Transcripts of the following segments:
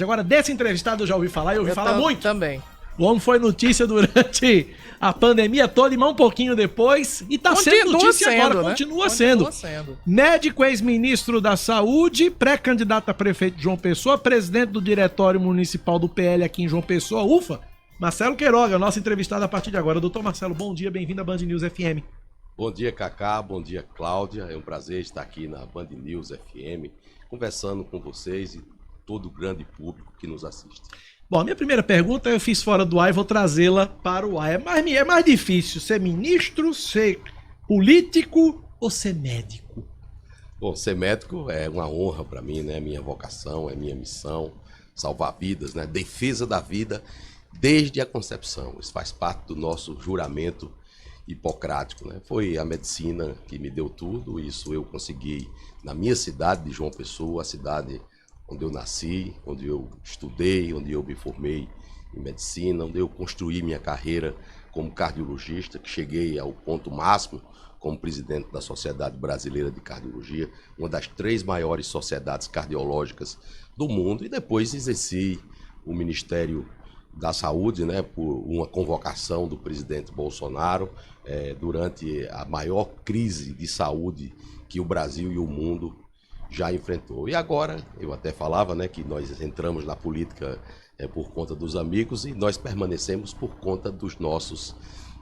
Agora, desse entrevistado eu já ouvi falar e ouvi falar muito. Também. O homem foi notícia durante a pandemia toda e mais um pouquinho depois. E tá sendo notícia agora, né? Continua sendo. Médico, ex-ministro da Saúde, pré-candidato a prefeito de João Pessoa, presidente do Diretório Municipal do PL aqui em João Pessoa, ufa, Marcelo Queiroga, nosso entrevistado a partir de agora. Doutor Marcelo, bom dia, bem-vindo à Band News FM. Bom dia, Cacá, bom dia, Cláudia. É um prazer estar aqui na Band News FM, conversando com vocês e todo o grande público que nos assiste. Bom, a minha primeira pergunta eu fiz fora do ar e vou trazê-la para o ar. É mais difícil ser ministro, ser político ou ser médico? Bom, ser médico é uma honra para mim, né? Minha vocação, é minha missão, salvar vidas, né? Defesa da vida desde a concepção. Isso faz parte do nosso juramento hipocrático, né? Foi a medicina que me deu tudo, isso eu consegui na minha cidade de João Pessoa, a cidade onde eu nasci, onde eu estudei, onde eu me formei em medicina, onde eu construí minha carreira como cardiologista, que cheguei ao ponto máximo como presidente da Sociedade Brasileira de Cardiologia, uma das 3 maiores sociedades cardiológicas do mundo, e depois exerci o Ministério da Saúde, né, por uma convocação do presidente Bolsonaro, durante a maior crise de saúde que o Brasil e o mundo já enfrentou. E agora, eu até falava, né, que nós entramos na política por conta dos amigos e nós permanecemos por conta dos nossos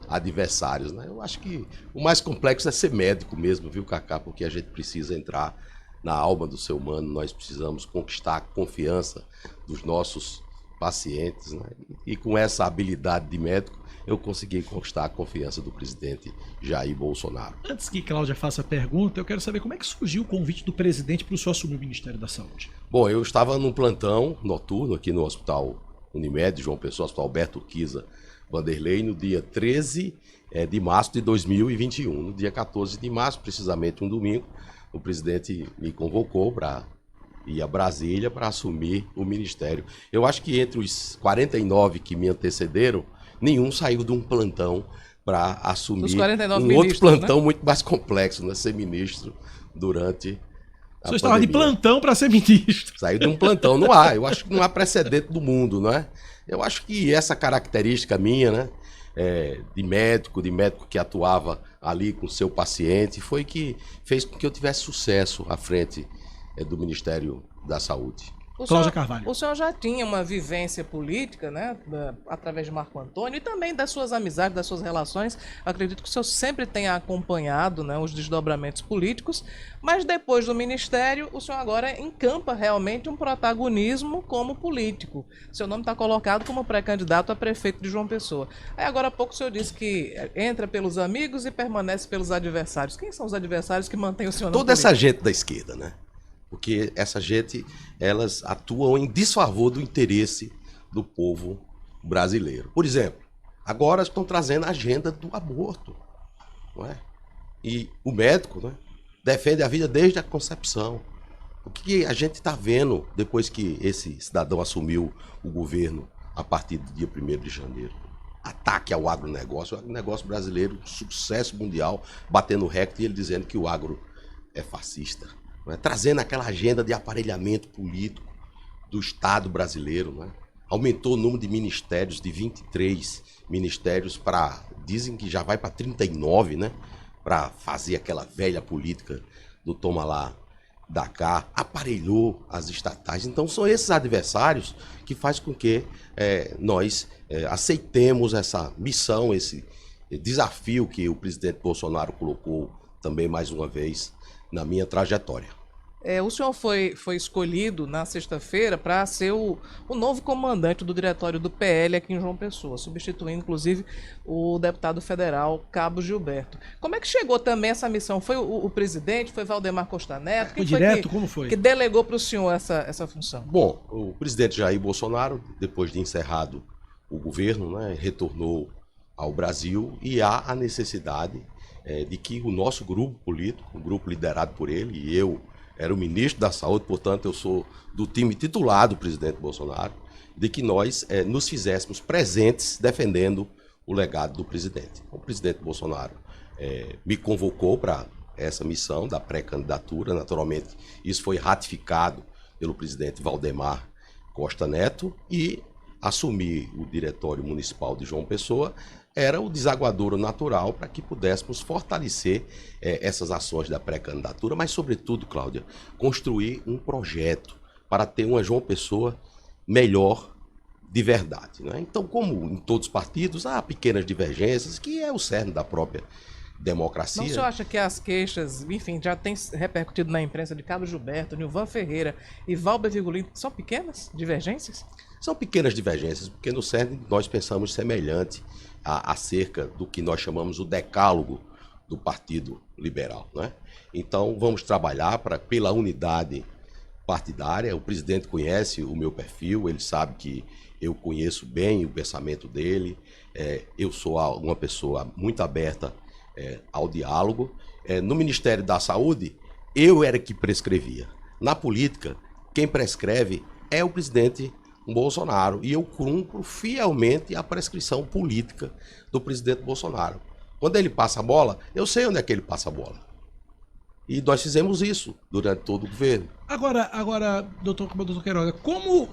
adversários, né? Eu acho que o mais complexo é ser médico mesmo, viu, Cacá? Porque a gente precisa entrar na alma do ser humano, nós precisamos conquistar a confiança dos nossos pacientes, né? E com essa habilidade de médico, eu consegui conquistar a confiança do presidente Jair Bolsonaro. Antes que Cláudia faça a pergunta, eu quero saber como é que surgiu o convite do presidente para o senhor assumir o Ministério da Saúde. Bom, eu estava num plantão noturno aqui no Hospital Unimed, João Pessoa, Hospital Alberto Urquiza Vanderlei, no dia 13 de março de 2021. No dia 14 de março, precisamente um domingo, o presidente me convocou para ir a Brasília para assumir o ministério. Eu acho que entre os 49 que me antecederam, nenhum saiu de um plantão para assumir um outro plantão, né? Muito mais complexo, né? Ser ministro durante a Você estava de plantão para ser ministro. Saiu de um plantão, não há. Eu acho que não há precedente do mundo, não é? Eu acho que essa característica minha, né, de médico que atuava ali com o seu paciente, foi que fez com que eu tivesse sucesso à frente do Ministério da Saúde. Cláudia Carvalho. O senhor já tinha uma vivência política, né, através de Marco Antônio e também das suas amizades, das suas relações. Acredito que o senhor sempre tenha acompanhado, né, os desdobramentos políticos, mas depois do ministério, o senhor agora encampa realmente um protagonismo como político. Seu nome está colocado como pré-candidato a prefeito de João Pessoa. Aí agora há pouco o senhor disse que entra pelos amigos e permanece pelos adversários. Quem são os adversários que mantêm o senhor no Toda essa gente da esquerda, né? Porque essa gente, elas atuam em desfavor do interesse do povo brasileiro. Por exemplo, agora estão trazendo a agenda do aborto, não é? E o médico, né, defende a vida desde a concepção. O que a gente está vendo depois que esse cidadão assumiu o governo a partir do dia 1º de janeiro? Ataque ao agronegócio. O agronegócio brasileiro, sucesso mundial, batendo recorde, e ele dizendo que o agro é fascista. Né? Trazendo aquela agenda de aparelhamento político do Estado brasileiro. Né? Aumentou o número de ministérios de 23 ministérios para, dizem que já vai para 39, né? Para fazer aquela velha política do toma lá, da cá, aparelhou as estatais. Então são esses adversários que faz com que nós aceitemos essa missão, esse desafio que o presidente Bolsonaro colocou também mais uma vez na minha trajetória. O senhor foi escolhido na sexta-feira para ser o novo comandante do diretório do PL aqui em João Pessoa, substituindo, inclusive, o deputado federal Cabo Gilberto. Como é que chegou também essa missão? Foi o presidente? Foi Valdemar Costa Neto? Foi direto? Como foi? Que delegou para o senhor essa função? Bom, o presidente Jair Bolsonaro, depois de encerrado o governo, né, retornou ao Brasil, e há a necessidade de que o nosso grupo político, um grupo liderado por ele, e eu era o ministro da Saúde, portanto eu sou do time titular do presidente Bolsonaro, de que nós nos fizéssemos presentes defendendo o legado do presidente. O presidente Bolsonaro me convocou para essa missão da pré-candidatura, naturalmente isso foi ratificado pelo presidente Valdemar Costa Neto, e assumir o Diretório Municipal de João Pessoa era o desaguadouro natural para que pudéssemos fortalecer essas ações da pré-candidatura, mas, sobretudo, Cláudia, construir um projeto para ter uma João Pessoa melhor de verdade, né? Então, como em todos os partidos, há pequenas divergências, que é o cerne da própria democracia. Não, o senhor acha que as queixas, enfim, já tem repercutido na imprensa de Carlos Gilberto, Nilvan Ferreira e Valber Virgulino, são pequenas divergências? São pequenas divergências, porque no cerne nós pensamos semelhante acerca do que nós chamamos o decálogo do Partido Liberal, né? Então, vamos trabalhar pela unidade partidária. O presidente conhece o meu perfil, ele sabe que eu conheço bem o pensamento dele, eu sou uma pessoa muito aberta ao diálogo. No Ministério da Saúde, eu era que prescrevia. Na política, quem prescreve é o presidente Bolsonaro, e eu cumpro fielmente a prescrição política do presidente Bolsonaro. Quando ele passa a bola, eu sei onde é que ele passa a bola. E nós fizemos isso durante todo o governo. Agora, doutor Queiroga, como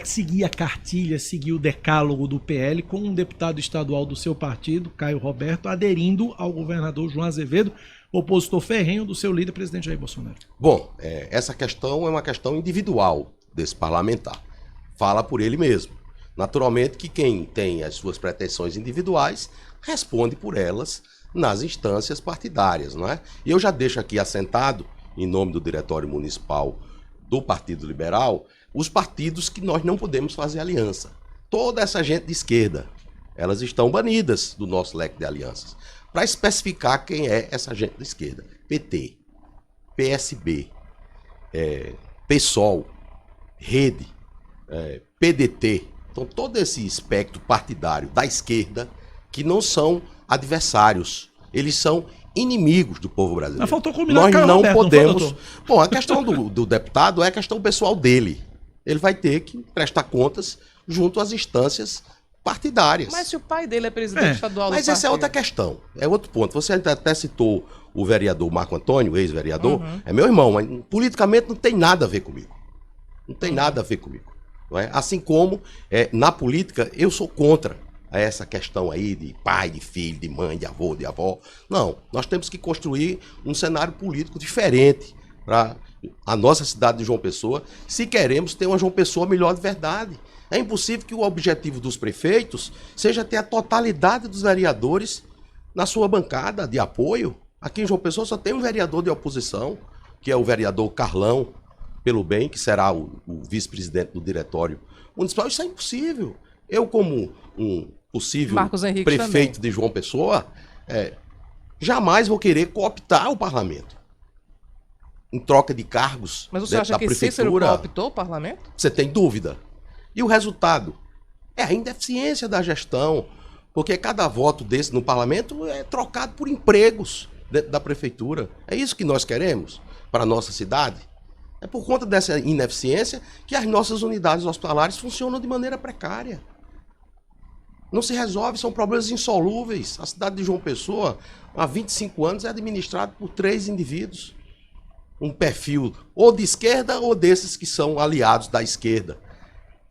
seguir a cartilha, seguir o decálogo do PL com um deputado estadual do seu partido, Caio Roberto, aderindo ao governador João Azevedo, opositor ferrenho do seu líder, presidente Jair Bolsonaro? Bom, essa questão é uma questão individual desse parlamentar. Fala por ele mesmo. Naturalmente que quem tem as suas pretensões individuais responde por elas nas instâncias partidárias, não é? E eu já deixo aqui assentado, em nome do Diretório Municipal do Partido Liberal, os partidos que nós não podemos fazer aliança. Toda essa gente de esquerda, elas estão banidas do nosso leque de alianças. Para especificar quem é essa gente de esquerda: PT, PSB, PSOL, Rede, PDT. Então, todo esse espectro partidário da esquerda, que não são adversários, eles são inimigos do povo brasileiro. Mas faltou combinar Nós Caio não Roberto, podemos. Não Bom, a questão do deputado é a questão pessoal dele. Ele vai ter que prestar contas junto às instâncias partidárias. Mas se o pai dele é presidente estadual do Mas essa é partido. outra questão, é outro ponto. Você até citou o vereador Marco Antônio, ex-vereador, é meu irmão, mas politicamente não tem nada a ver comigo. Não tem nada a ver comigo. Não é? Assim como na política eu sou contra essa questão aí de pai, de filho, de mãe, de avô, de avó. Não, nós temos que construir um cenário político diferente para a nossa cidade de João Pessoa, se queremos ter uma João Pessoa melhor de verdade. É impossível que o objetivo dos prefeitos seja ter a totalidade dos vereadores na sua bancada de apoio. Aqui em João Pessoa só tem um vereador de oposição, que é o vereador Carlão Pelo Bem, que será o vice-presidente do Diretório Municipal. Isso é impossível. Eu, como um possível prefeito de João Pessoa, jamais vou querer cooptar o parlamento em troca de cargos. Mas você acha que Cícero cooptou o parlamento? Você tem dúvida? E o resultado? É a ineficiência da gestão, porque cada voto desse no parlamento é trocado por empregos dentro da prefeitura. É isso que nós queremos para a nossa cidade? É por conta dessa ineficiência que as nossas unidades hospitalares funcionam de maneira precária. Não se resolve, são problemas insolúveis. A cidade de João Pessoa, há 25 anos, é administrada por 3 indivíduos. Um perfil ou de esquerda ou desses que são aliados da esquerda.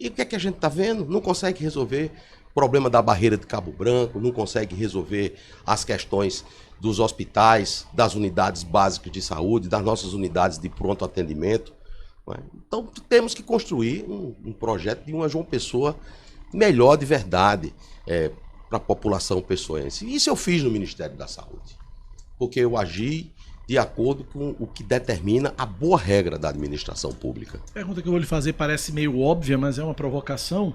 E o que é que a gente está vendo? Não consegue resolver o problema da barreira de Cabo Branco, não consegue resolver as questões dos hospitais, das unidades básicas de saúde, das nossas unidades de pronto atendimento. Então temos que construir um projeto de uma João Pessoa melhor de verdade para a população pessoense. Isso eu fiz no Ministério da Saúde, porque eu agi de acordo com o que determina a boa regra da administração pública. A pergunta que eu vou lhe fazer parece meio óbvia, mas é uma provocação.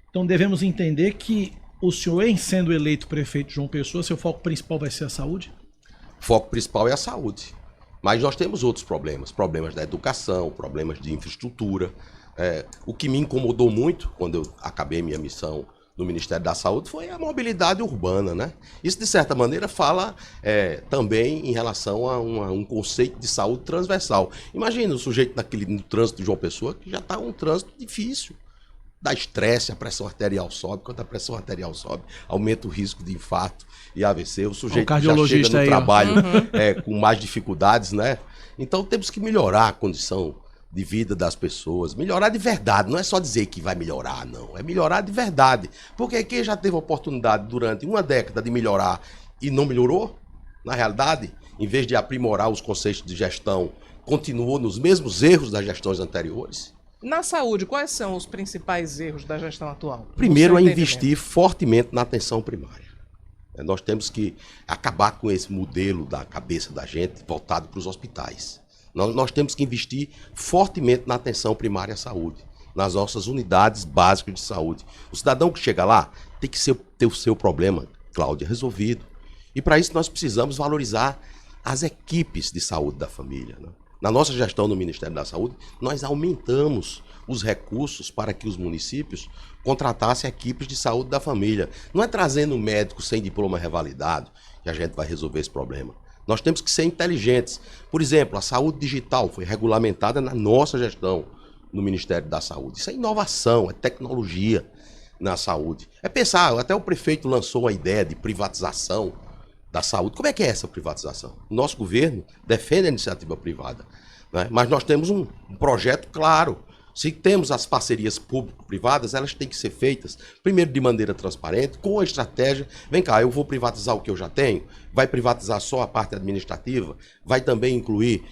Então devemos entender que o senhor, em sendo eleito prefeito de João Pessoa, seu foco principal vai ser a saúde? O foco principal é a saúde. Mas nós temos outros problemas. Problemas da educação, problemas de infraestrutura. O que me incomodou muito quando eu acabei minha missão no Ministério da Saúde foi a mobilidade urbana, né? Isso, de certa maneira, fala também em relação a um conceito de saúde transversal. Imagina o sujeito no trânsito de João Pessoa, que já está um trânsito difícil. Dá estresse, a pressão arterial sobe. Quando a pressão arterial sobe, aumenta o risco de infarto e AVC. O sujeito já chega no trabalho com mais dificuldades, né? Então temos que melhorar a condição de vida das pessoas, melhorar de verdade, não é só dizer que vai melhorar, não, é melhorar de verdade, porque quem já teve a oportunidade durante uma década de melhorar e não melhorou, na realidade, em vez de aprimorar os conceitos de gestão, continuou nos mesmos erros das gestões anteriores. Na saúde, quais são os principais erros da gestão atual? Primeiro é investir fortemente na atenção primária. Nós temos que acabar com esse modelo da cabeça da gente voltado para os hospitais. Nós temos que investir fortemente na atenção primária à saúde, nas nossas unidades básicas de saúde. O cidadão que chega lá tem que ter o seu problema, Cláudia, resolvido. E para isso nós precisamos valorizar as equipes de saúde da família, né? Na nossa gestão no Ministério da Saúde, nós aumentamos os recursos para que os municípios contratassem equipes de saúde da família. Não é trazendo um médico sem diploma revalidado que a gente vai resolver esse problema. Nós temos que ser inteligentes. Por exemplo, a saúde digital foi regulamentada na nossa gestão no Ministério da Saúde. Isso é inovação, é tecnologia na saúde. É pensar, até o prefeito lançou uma ideia de privatização da saúde. Como é que é essa privatização? O nosso governo defende a iniciativa privada, né? Mas nós temos um projeto claro. Se temos as parcerias público-privadas, elas têm que ser feitas, primeiro, de maneira transparente, com a estratégia. Vem cá, eu vou privatizar o que eu já tenho? Vai privatizar só a parte administrativa? Vai também incluir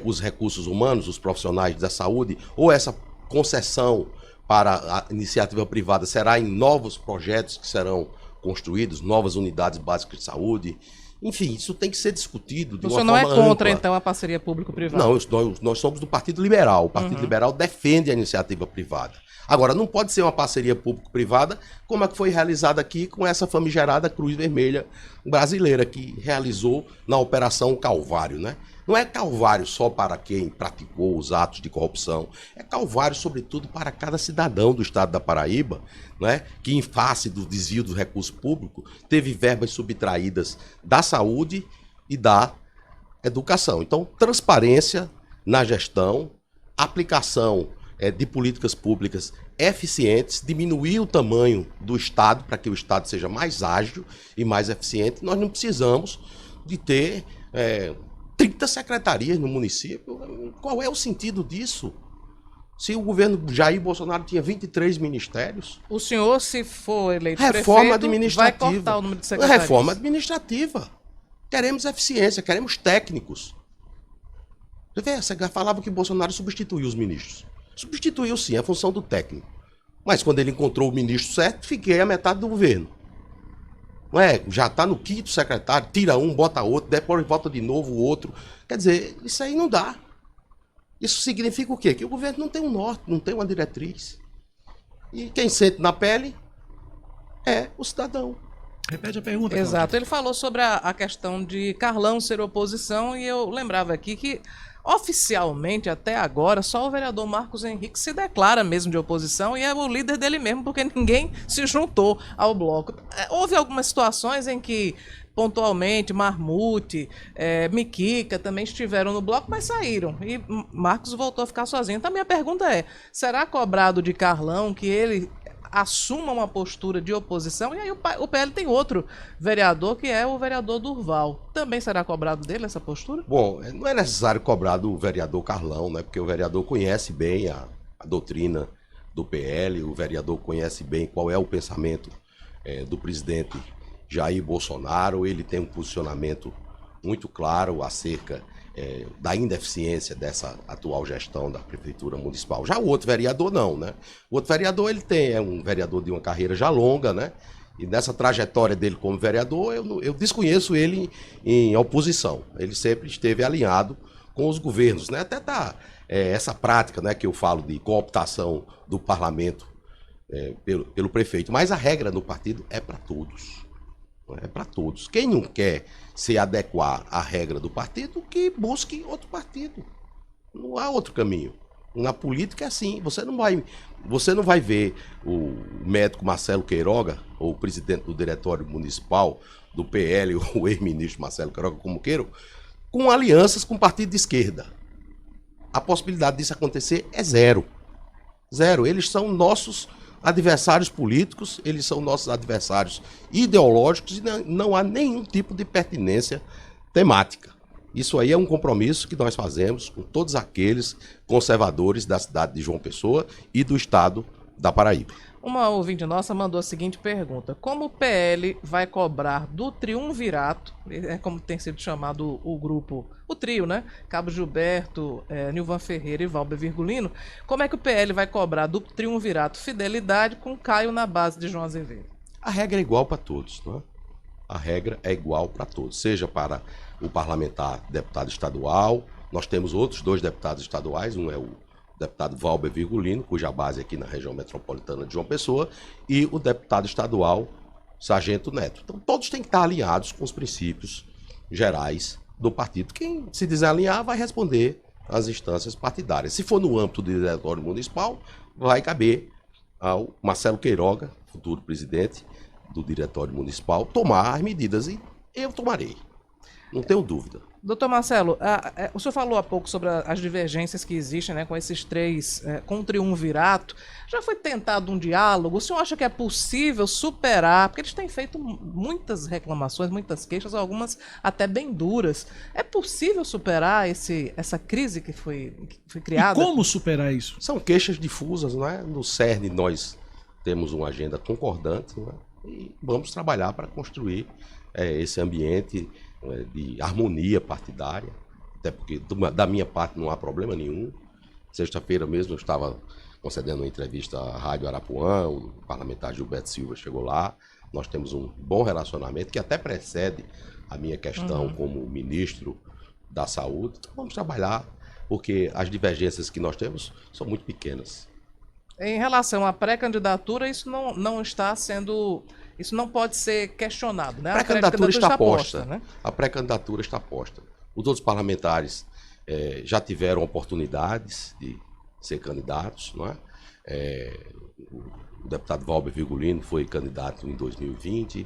os recursos humanos, os profissionais da saúde? Ou essa concessão para a iniciativa privada será em novos projetos que serão construídos, novas unidades básicas de saúde? Enfim, isso tem que ser discutido de uma forma ampla. O senhor não é contra, então, a parceria público-privada? Não, nós somos do Partido Liberal. O Partido Liberal defende a iniciativa privada. Agora, não pode ser uma parceria público-privada como a que foi realizada aqui com essa famigerada Cruz Vermelha brasileira, que realizou na Operação Calvário, né? Não é calvário só para quem praticou os atos de corrupção, é calvário, sobretudo, para cada cidadão do estado da Paraíba, né, que, em face do desvio do recurso público, teve verbas subtraídas da saúde e da educação. Então, transparência na gestão, aplicação de políticas públicas eficientes, diminuir o tamanho do Estado para que o Estado seja mais ágil e mais eficiente. Nós não precisamos de ter 30 secretarias no município. Qual é o sentido disso? Se o governo Jair Bolsonaro tinha 23 ministérios... O senhor, se for eleito reforma prefeito, administrativa, vai cortar o número de secretarias? Reforma administrativa. Queremos eficiência, queremos técnicos. Você falava que Bolsonaro substituiu os ministros. Substituiu, sim, a função do técnico. Mas quando ele encontrou o ministro certo, fiquei a metade do governo. Não é? Já está no quinto secretário, tira um, bota outro, depois volta de novo o outro. Quer dizer, isso aí não dá. Isso significa o quê? Que o governo não tem um norte, não tem uma diretriz. E quem sente na pele é o cidadão. Repete a pergunta. Exato. Cláudia. Ele falou sobre a questão de Carlão ser oposição e eu lembrava aqui que oficialmente, até agora, só o vereador Marcos Henrique se declara mesmo de oposição e é o líder dele mesmo, porque ninguém se juntou ao bloco. Houve algumas situações em que, pontualmente, Marmute, Miquica também estiveram no bloco, mas saíram. E Marcos voltou a ficar sozinho. Então, a minha pergunta é, será cobrado de Carlão que ele assuma uma postura de oposição? E aí o PL tem outro vereador, que é o vereador Durval. Também será cobrado dele essa postura? Bom, não é necessário cobrar do vereador Carlão, né? Porque o vereador conhece bem a doutrina do PL, o vereador conhece bem qual é o pensamento do presidente Jair Bolsonaro. Ele tem um posicionamento muito claro acerca da ineficiência dessa atual gestão da Prefeitura Municipal. Já o outro vereador não, né? O outro vereador, é um vereador de uma carreira já longa, né? E nessa trajetória dele como vereador, eu desconheço ele em oposição. Ele sempre esteve alinhado com os governos, né? Até essa prática, né, que eu falo de cooptação do parlamento pelo prefeito. Mas a regra no partido é para todos. É para todos. Quem não quer se adequar à regra do partido, que busque outro partido. Não há outro caminho. Na política é assim. Você não vai ver o médico Marcelo Queiroga, ou o presidente do diretório municipal do PL, ou o ex-ministro Marcelo Queiroga, como queiram, com alianças com o partido de esquerda. A possibilidade disso acontecer é zero. Zero. Eles são nossos adversários políticos, eles são nossos adversários ideológicos e não há nenhum tipo de pertinência temática. Isso aí é um compromisso que nós fazemos com todos aqueles conservadores da cidade de João Pessoa e do estado da Paraíba. Uma ouvinte nossa mandou a seguinte pergunta: como o PL vai cobrar do triunvirato, é como tem sido chamado o grupo, o trio, né? Cabo Gilberto, Nilvan Ferreira e Valber Virgulino, como é que o PL vai cobrar do triunvirato fidelidade com Caio na base de João Azevedo? A regra é igual para todos, não é? A regra é igual para todos, seja para o parlamentar deputado estadual, nós temos outros 2 deputados estaduais, um é o deputado Valber Virgulino, cuja base é aqui na região metropolitana de João Pessoa, e o deputado estadual Sargento Neto. Então todos têm que estar alinhados com os princípios gerais do partido. Quem se desalinhar vai responder às instâncias partidárias. Se for no âmbito do diretório municipal, vai caber ao Marcelo Queiroga, futuro presidente do diretório municipal, tomar as medidas, e eu tomarei, não tenho dúvida. Doutor Marcelo, o senhor falou há pouco sobre as divergências que existem, né, com esses 3, com o triunvirato. Já foi tentado um diálogo? O senhor acha que é possível superar? Porque eles têm feito muitas reclamações, muitas queixas, algumas até bem duras. É possível superar essa crise que foi criada? E como superar isso? São queixas difusas, não é? No CERN nós temos uma agenda concordante, não é? E vamos trabalhar para construir esse ambiente de harmonia partidária, até porque da minha parte não há problema nenhum. Sexta-feira mesmo eu estava concedendo uma entrevista à Rádio Arapuã, o parlamentar Gilberto Silva chegou lá, nós temos um bom relacionamento que até precede a minha questão como ministro da Saúde. Então vamos trabalhar, porque as divergências que nós temos são muito pequenas. Em relação à pré-candidatura, isso não está sendo... Isso não pode ser questionado, né? A pré-candidatura está posta, né? A pré-candidatura está posta. Os outros parlamentares já tiveram oportunidades de ser candidatos, não é? O deputado Valber Virgulino foi candidato em 2020,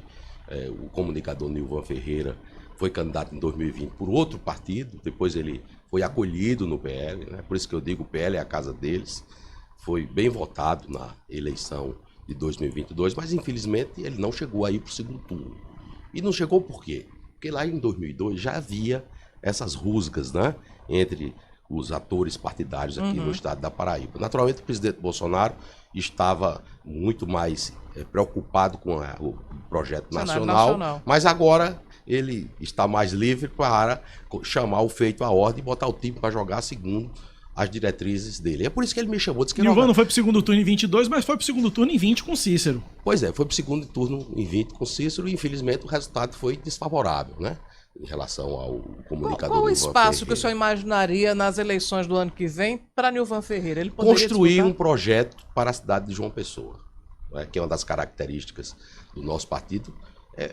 o comunicador Nilvan Ferreira foi candidato em 2020 por outro partido, depois ele foi acolhido no PL, né? Por isso que eu digo, o PL é a casa deles, foi bem votado na eleição de 2022, mas infelizmente ele não chegou aí para o segundo turno. E não chegou por quê? Porque lá em 2002 já havia essas rusgas, né, entre os atores partidários aqui no estado da Paraíba. Naturalmente o presidente Bolsonaro estava muito mais preocupado com o projeto nacional, mas agora ele está mais livre para chamar o feito à ordem e botar o time para jogar segundo as diretrizes dele. É por isso que ele me chamou. Disse que Nilvan não foi pro segundo turno em 22, mas foi pro segundo turno em 20 com Cícero. Pois é, foi pro segundo turno em 20 com Cícero e infelizmente o resultado foi desfavorável, né? Em relação ao comunicador. Qual o espaço que o senhor imaginaria nas eleições do ano que vem para Nilvan Ferreira? Ele poderia construir disputar? um projeto para a cidade de João Pessoa, né? Que é uma das características do nosso partido,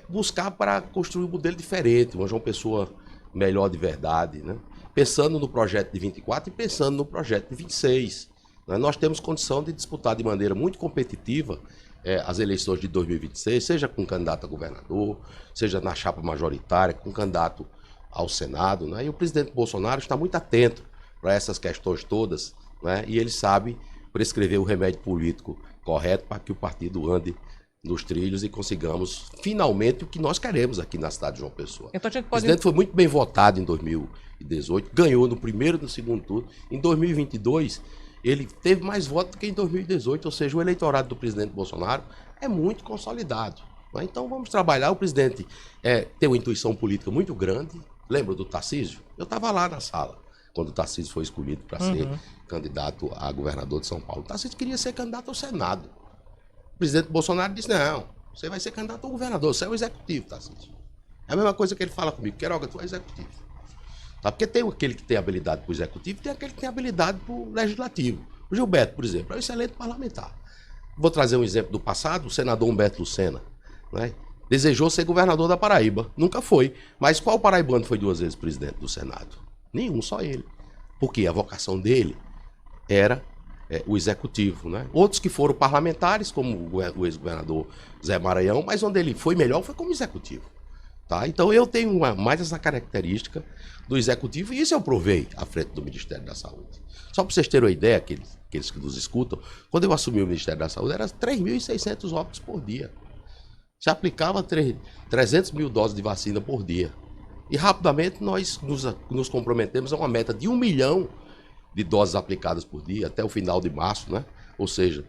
buscar para construir um modelo diferente, uma João Pessoa melhor de verdade, né? Pensando no projeto de 24 e pensando no projeto de 26. Né? Nós temos condição de disputar de maneira muito competitiva as eleições de 2026, seja com candidato a governador, seja na chapa majoritária, com candidato ao Senado. Né? E o presidente Bolsonaro está muito atento para essas questões todas, né? E ele sabe prescrever o remédio político correto para que o partido ande nos trilhos e consigamos finalmente o que nós queremos aqui na cidade de João Pessoa. Então, O presidente foi muito bem votado em 2018, ganhou no primeiro e no segundo turno. Em 2022, ele teve mais votos do que em 2018, ou seja, o eleitorado do presidente Bolsonaro é muito consolidado. Né? Então vamos trabalhar. O presidente tem uma intuição política muito grande. Lembra do Tarcísio? Eu estava lá na sala, quando o Tarcísio foi escolhido para ser candidato a governador de São Paulo. O Tarcísio queria ser candidato ao Senado. O presidente Bolsonaro disse, não, você vai ser candidato ao governador, você é o executivo, Tarcísio. É a mesma coisa que ele fala comigo, Queiroga, tu é executivo. Tá? Porque tem aquele que tem habilidade para o executivo e tem aquele que tem habilidade para o legislativo. O Gilberto, por exemplo, é um excelente parlamentar. Vou trazer um exemplo do passado, o senador Humberto Lucena, né? Desejou ser governador da Paraíba, nunca foi. Mas qual paraibano foi 2 vezes presidente do Senado? Nenhum, só ele. Porque a vocação dele era o executivo, né? Outros que foram parlamentares, como o ex-governador Zé Maranhão, mas onde ele foi melhor foi como executivo. Tá? Então eu tenho mais essa característica do executivo e isso eu provei à frente do Ministério da Saúde. Só para vocês terem uma ideia, aqueles que nos escutam, quando eu assumi o Ministério da Saúde, era 3.600 óbitos por dia. Se aplicava 300 mil doses de vacina por dia. E rapidamente nós nos comprometemos a uma meta de 1 milhão de doses aplicadas por dia até o final de março, né? Ou seja,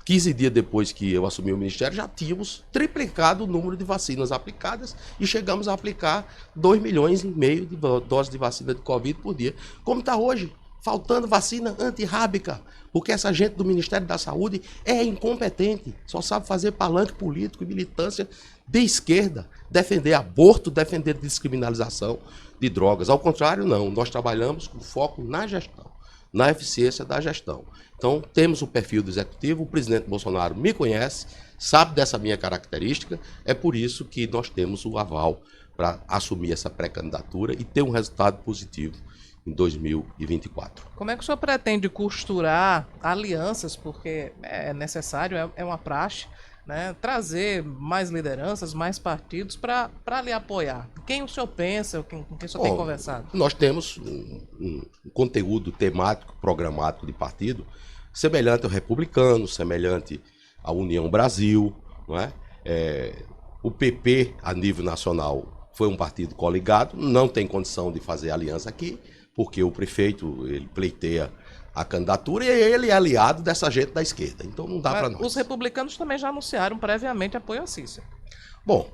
15 dias depois que eu assumi o Ministério, já tínhamos triplicado o número de vacinas aplicadas e chegamos a aplicar 2,5 milhões de doses de vacina de Covid por dia. Como está hoje, faltando vacina antirrábica, porque essa gente do Ministério da Saúde é incompetente, só sabe fazer palanque político e militância de esquerda, defender aborto, defender descriminalização de drogas. Ao contrário, não, nós trabalhamos com foco na gestão, na eficiência da gestão. Então, temos o perfil do executivo, o presidente Bolsonaro me conhece, sabe dessa minha característica, é por isso que nós temos o aval para assumir essa pré-candidatura e ter um resultado positivo em 2024. Como é que o senhor pretende costurar alianças, porque é necessário, é uma praxe, né, trazer mais lideranças, mais partidos para lhe apoiar? Quem o senhor pensa, com quem o senhor tem conversado? Nós temos um conteúdo temático, programático de partido semelhante ao Republicano, semelhante à União Brasil, não é? O PP, a nível nacional, foi um partido coligado, não tem condição de fazer aliança aqui, porque o prefeito ele pleiteia a candidatura e ele é aliado dessa gente da esquerda. Então não dá para nós. Os republicanos também já anunciaram previamente apoio a Cícero. Bom,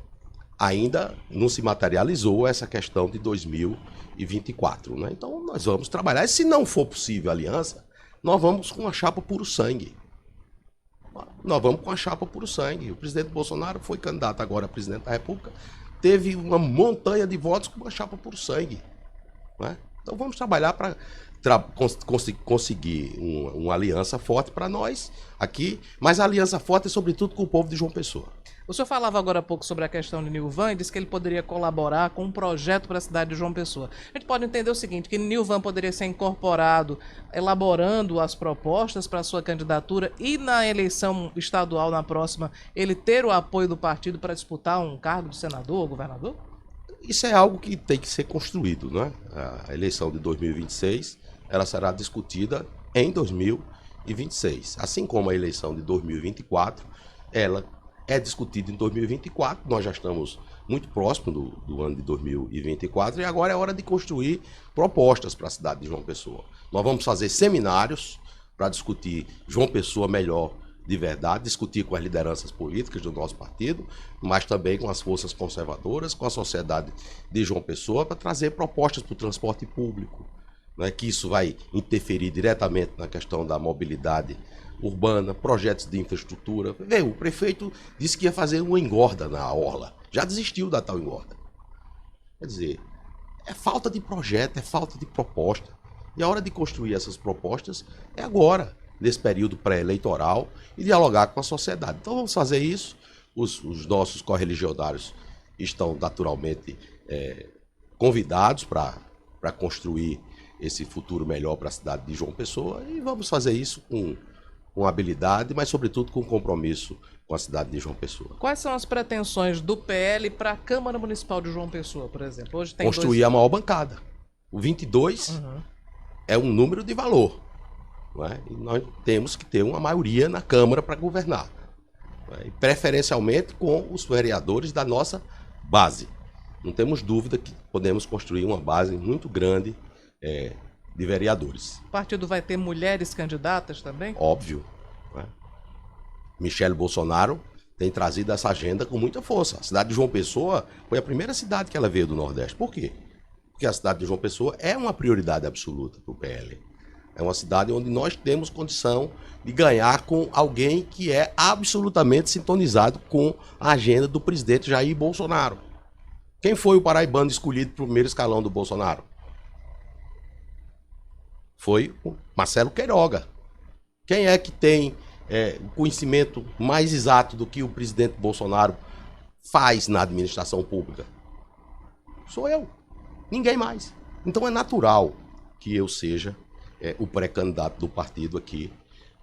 ainda não se materializou essa questão de 2024, né? Então nós vamos trabalhar. E se não for possível aliança, nós vamos com a chapa puro sangue. Nós vamos com a chapa puro sangue. O presidente Bolsonaro foi candidato agora a presidente da República, teve uma montanha de votos com uma chapa puro sangue, né? Então vamos trabalhar para conseguir uma aliança forte para nós aqui, mas a aliança forte é sobretudo com o povo de João Pessoa. O senhor falava agora há pouco sobre a questão de Nilvan e disse que ele poderia colaborar com um projeto para a cidade de João Pessoa. A gente pode entender o seguinte, que Nilvan poderia ser incorporado, elaborando as propostas para a sua candidatura e na eleição estadual, na próxima, ele ter o apoio do partido para disputar um cargo de senador ou governador? Isso é algo que tem que ser construído, né? A eleição de 2026, ela será discutida em 2026. Assim como a eleição de 2024, ela é discutida em 2024. Nós já estamos muito próximos do ano de 2024 e agora é hora de construir propostas para a cidade de João Pessoa. Nós vamos fazer seminários para discutir João Pessoa melhor de verdade, discutir com as lideranças políticas do nosso partido, mas também com as forças conservadoras, com a sociedade de João Pessoa, para trazer propostas para o transporte público, né, que isso vai interferir diretamente na questão da mobilidade urbana, projetos de infraestrutura. Vê, o prefeito disse que ia fazer uma engorda na orla, já desistiu da tal engorda. Quer dizer, é falta de projeto, é falta de proposta. E a hora de construir essas propostas é agora, nesse período pré-eleitoral, e dialogar com a sociedade. Então vamos fazer isso. Os nossos correligionários estão naturalmente convidados para construir esse futuro melhor para a cidade de João Pessoa, e vamos fazer isso com habilidade, mas sobretudo com compromisso com a cidade de João Pessoa. Quais são as pretensões do PL para a Câmara Municipal de João Pessoa, por exemplo? Hoje tem construir a maior bancada. O 22 é um número de valor, não é? E nós temos que ter uma maioria na Câmara para governar, não é? E preferencialmente com os vereadores da nossa base. Não temos dúvida que podemos construir uma base muito grande de vereadores. O partido vai ter mulheres candidatas também? Óbvio, né? Michele Bolsonaro tem trazido essa agenda com muita força. A cidade de João Pessoa foi a primeira cidade que ela veio do Nordeste. Por quê? Porque a cidade de João Pessoa é uma prioridade absoluta para o PL. É uma cidade onde nós temos condição de ganhar com alguém que é absolutamente sintonizado com a agenda do presidente Jair Bolsonaro. Quem foi o paraibano escolhido para o primeiro escalão do Bolsonaro? Foi o Marcelo Queiroga. Quem é que tem conhecimento mais exato do que o presidente Bolsonaro faz na administração pública? Sou eu. Ninguém mais. Então é natural que eu seja o pré-candidato do partido aqui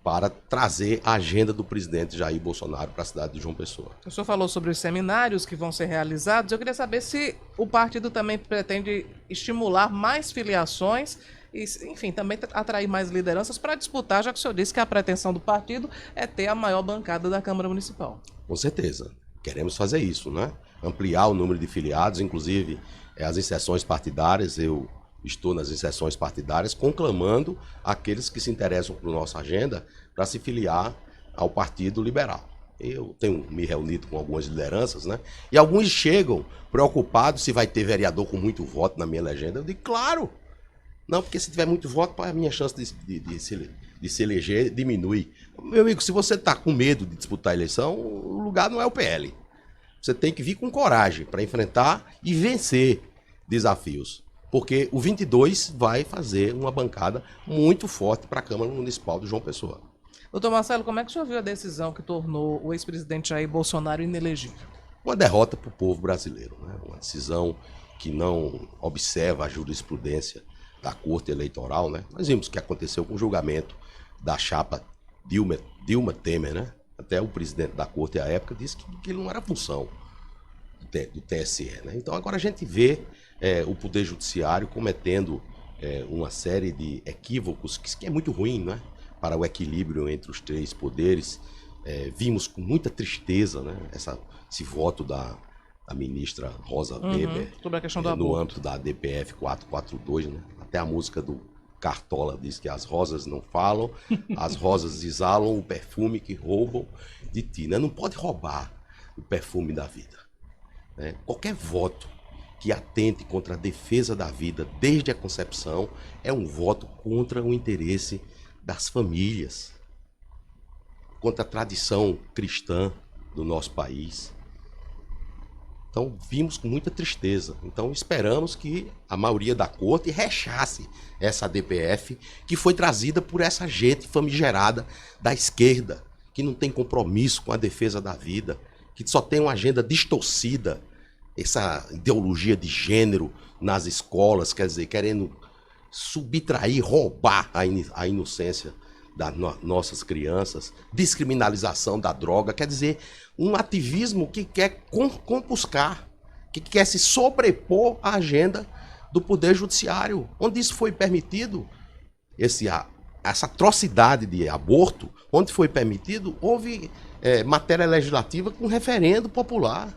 para trazer a agenda do presidente Jair Bolsonaro para a cidade de João Pessoa. O senhor falou sobre os seminários que vão ser realizados. Eu queria saber se o partido também pretende estimular mais filiações e, enfim, também atrair mais lideranças para disputar, já que o senhor disse que a pretensão do partido é ter a maior bancada da Câmara Municipal. Com certeza. Queremos fazer isso, né? Ampliar o número de filiados, inclusive as inserções partidárias. Eu estou nas inserções partidárias conclamando aqueles que se interessam por nossa agenda para se filiar ao Partido Liberal. Eu tenho me reunido com algumas lideranças, né? E alguns chegam preocupados se vai ter vereador com muito voto na minha legenda. Eu digo, claro! Não, porque se tiver muito voto, a minha chance de se eleger diminui. Meu amigo, se você está com medo de disputar a eleição, o lugar não é o PL. Você tem que vir com coragem para enfrentar e vencer desafios. Porque o 22 vai fazer uma bancada muito forte para a Câmara Municipal de João Pessoa. Doutor Marcelo, como é que o senhor viu a decisão que tornou o ex-presidente Jair Bolsonaro inelegível? Uma derrota para o povo brasileiro, né? Uma decisão que não observa a jurisprudência da Corte Eleitoral, né? Nós vimos o que aconteceu com o julgamento da chapa Dilma Temer, né? Até o presidente da Corte à época disse que ele não era função do TSE, né? Então agora a gente vê o Poder Judiciário cometendo uma série de equívocos que é muito ruim, né? Para o equilíbrio entre os três poderes. Vimos com muita tristeza, né? Esse voto da ministra Rosa Weber sobre a questão do no aborto. âmbito da DPF 442, né? Até a música do Cartola diz que as rosas não falam, as rosas exalam o perfume que roubam de ti, né? Não pode roubar o perfume da vida, né? Qualquer voto que atente contra a defesa da vida desde a concepção é um voto contra o interesse das famílias, contra a tradição cristã do nosso país. Então, vimos com muita tristeza. Então, esperamos que a maioria da corte rechace essa DPF que foi trazida por essa gente famigerada da esquerda, que não tem compromisso com a defesa da vida, que só tem uma agenda distorcida, essa ideologia de gênero nas escolas, quer dizer, querendo subtrair, roubar a inocência das nossas crianças, descriminalização da droga, quer dizer, um ativismo que quer compuscar, que quer se sobrepor à agenda do Poder Judiciário. Onde isso foi permitido, essa atrocidade de aborto, onde foi permitido, houve matéria legislativa com referendo popular.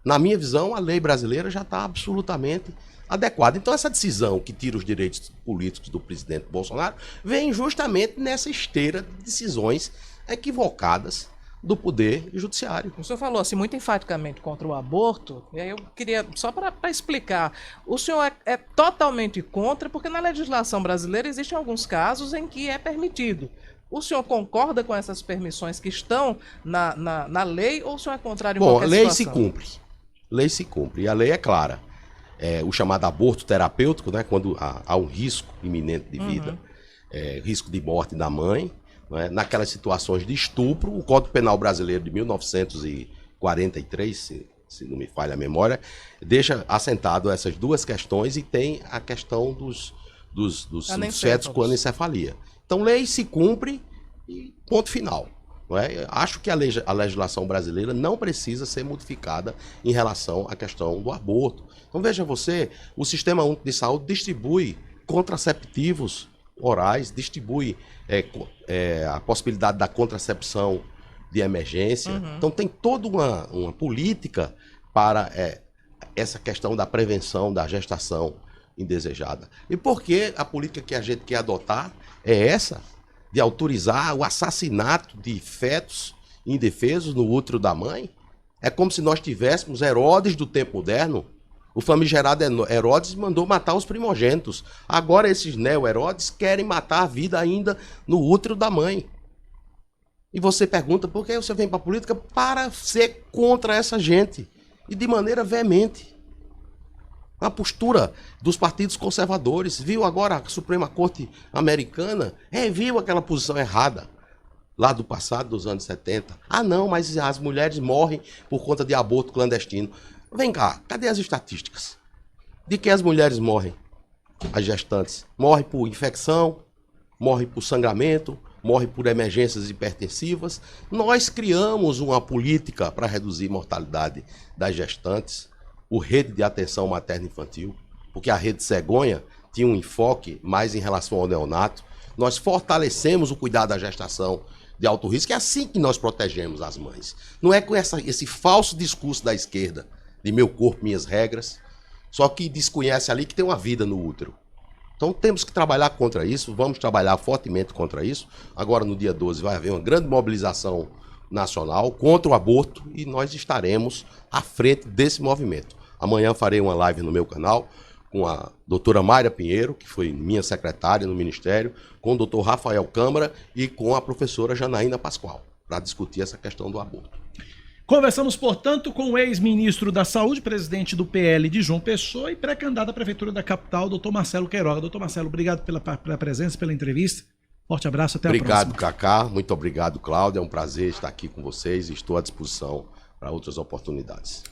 Na minha visão, a lei brasileira já está absolutamente adequada. Então, essa decisão que tira os direitos políticos do presidente Bolsonaro vem justamente nessa esteira de decisões equivocadas do Poder Judiciário. O senhor falou assim muito enfaticamente contra o aborto, e aí eu queria, só para explicar, o senhor é totalmente contra, porque na legislação brasileira existem alguns casos em que é permitido. O senhor concorda com essas permissões que estão na lei, ou o senhor é contrário em qualquer situação? Lei se cumpre. Lei se cumpre. E a lei é clara. O chamado aborto terapêutico, né, quando há um risco iminente de vida, risco de morte da mãe, né, naquelas situações de estupro, o Código Penal Brasileiro de 1943, se não me falha a memória, deixa assentado essas duas questões e tem a questão dos fetos com anencefalia. Então, lei se cumpre e ponto final. Não é? Acho que a legislação brasileira não precisa ser modificada em relação à questão do aborto. Então, veja você, o Sistema Único de Saúde distribui contraceptivos orais, distribui a possibilidade da contracepção de emergência. Então, tem toda uma política para essa questão da prevenção da gestação indesejada. E por que a política que a gente quer adotar é essa? De autorizar o assassinato de fetos indefesos no útero da mãe? É como se nós tivéssemos Herodes do tempo moderno. O famigerado Herodes mandou matar os primogênitos. Agora esses neo-Herodes querem matar a vida ainda no útero da mãe. E você pergunta, por que você vem para a política? Para ser contra essa gente. E de maneira veemente. A postura dos partidos conservadores. Viu agora a Suprema Corte Americana? Viu aquela posição errada lá do passado, dos anos 70. Ah, não, mas as mulheres morrem por conta de aborto clandestino. Vem cá, cadê as estatísticas? De que as mulheres morrem? As gestantes. Morrem por infecção, morrem por sangramento, morrem por emergências hipertensivas. Nós criamos uma política para reduzir a mortalidade das gestantes. O Rede de Atenção Materno-Infantil, porque a Rede Cegonha tinha um enfoque mais em relação ao neonato. Nós fortalecemos o cuidado da gestação de alto risco. É assim que nós protegemos as mães. Não é com esse falso discurso da esquerda, de meu corpo, minhas regras, só que desconhece ali que tem uma vida no útero. Então temos que trabalhar contra isso, vamos trabalhar fortemente contra isso. Agora no dia 12 vai haver uma grande mobilização nacional contra o aborto e nós estaremos à frente desse movimento. Amanhã farei uma live no meu canal com a doutora Mayra Pinheiro, que foi minha secretária no Ministério, com o doutor Rafael Câmara e com a professora Janaína Pascoal, para discutir essa questão do aborto. Conversamos, portanto, com o ex-ministro da Saúde, presidente do PL de João Pessoa e pré-candidato à Prefeitura da capital, doutor Marcelo Queiroga. Doutor Marcelo, obrigado pela presença, pela entrevista. Forte abraço, até a próxima. Obrigado, Cacá. Muito obrigado, Cláudio. É um prazer estar aqui com vocês e estou à disposição para outras oportunidades.